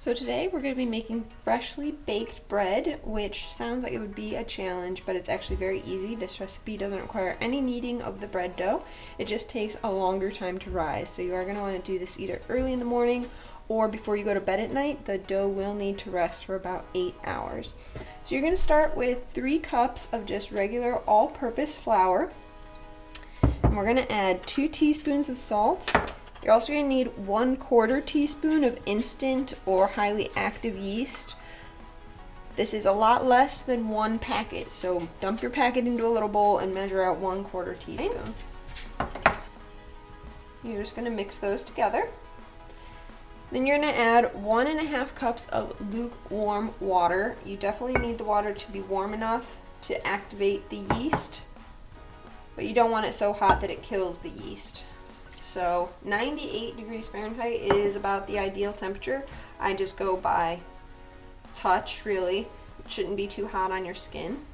So today we're going to be making freshly baked bread, which sounds like it would be a challenge, but it's actually very easy. This recipe doesn't require any kneading of the bread dough. It just takes a longer time to rise. So you are going to want to do this either early in the morning or before you go to bed at night. The dough will need to rest for about 8 hours. So you're going to start with 3 cups of just regular all-purpose flour. And we're going to add 2 teaspoons of salt. You're also going to need 1/4 teaspoon of instant or highly active yeast. This is a lot less than 1 packet, so dump your packet into a little bowl and measure out 1/4 teaspoon. You're just going to mix those together. Then you're going to add 1½ cups of lukewarm water. You definitely need the water to be warm enough to activate the yeast, but you don't want it so hot that it kills the yeast. So 98 degrees Fahrenheit is about the ideal temperature. I just go by touch, really. It shouldn't be too hot on your skin.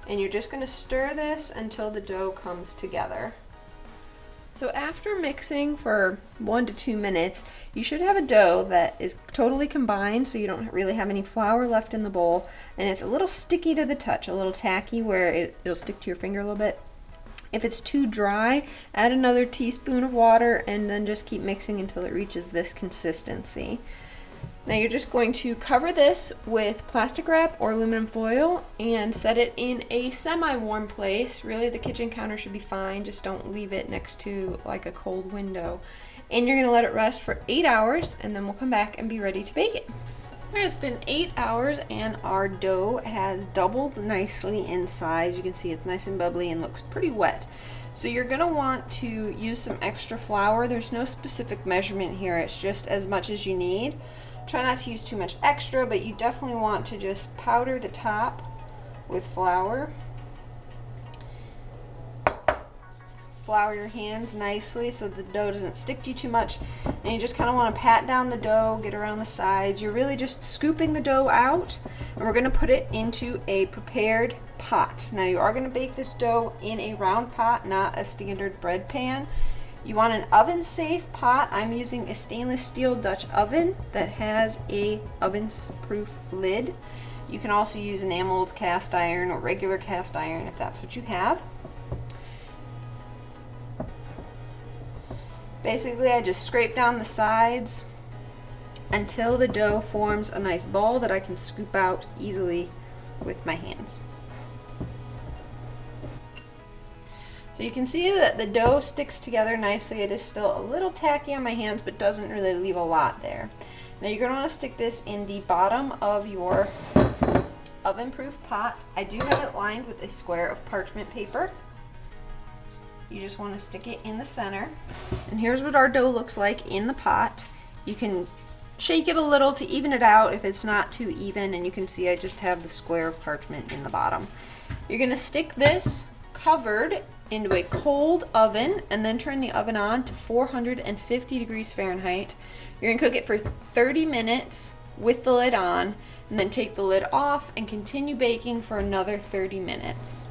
And you're just going to stir this until the dough comes together. So after mixing for 1 to 2 minutes, you should have a dough that is totally combined, so you don't really have any flour left in the bowl, and it's a little sticky to the touch, a little tacky where it'll stick to your finger a little bit. If it's too dry, add another teaspoon of water and then just keep mixing until it reaches this consistency. Now you're just going to cover this with plastic wrap or aluminum foil and set it in a semi-warm place. Really, the kitchen counter should be fine, just don't leave it next to like a cold window. And you're going to let it rest for 8 hours, and then we'll come back and be ready to bake it. Alright, it's been 8 hours and our dough has doubled nicely in size. You can see it's nice and bubbly and looks pretty wet. So you're going to want to use some extra flour. There's no specific measurement here, it's just as much as you need. Try not to use too much extra, but you definitely want to just powder the top with flour. Flour your hands nicely so the dough doesn't stick to you too much, and you just kind of want to pat down the dough, get around the sides. You're really just scooping the dough out, and we're going to put it into a prepared pot. Now you are going to bake this dough in a round pot, not a standard bread pan. You want an oven safe pot. I'm using a stainless steel Dutch oven that has a oven-proof lid. You can also use enameled cast iron or regular cast iron if that's what you have. Basically, I just scrape down the sides until the dough forms a nice ball that I can scoop out easily with my hands. So you can see that the dough sticks together nicely. It is still a little tacky on my hands, but doesn't really leave a lot there. Now you're going to want to stick this in the bottom of your oven-proof pot. I do have it lined with a square of parchment paper. You just want to stick it in the center. And here's what our dough looks like in the pot. You can shake it a little to even it out if it's not too even, and you can see I just have the square of parchment in the bottom. You're going to stick this covered into a cold oven and then turn the oven on to 450 degrees Fahrenheit. You're going to cook it for 30 minutes with the lid on, and then take the lid off and continue baking for another 30 minutes.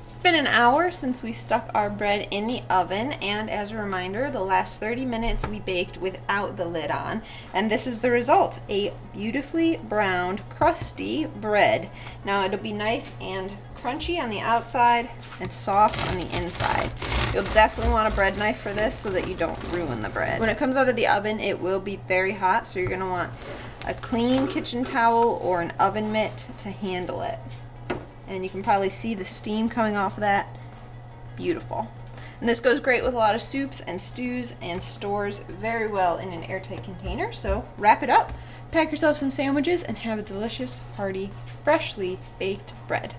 It's been an hour since we stuck our bread in the oven, and as a reminder, the last 30 minutes we baked without the lid on, and this is the result: a beautifully browned, crusty bread. Now it'll be nice and crunchy on the outside and soft on the inside. You'll definitely want a bread knife for this so that you don't ruin the bread. When it comes out of the oven, it will be very hot, so you're going to want a clean kitchen towel or an oven mitt to handle it. And you can probably see the steam coming off of that. Beautiful. And this goes great with a lot of soups and stews and stores very well in an airtight container. So wrap it up, pack yourself some sandwiches, and have a delicious, hearty, freshly baked bread.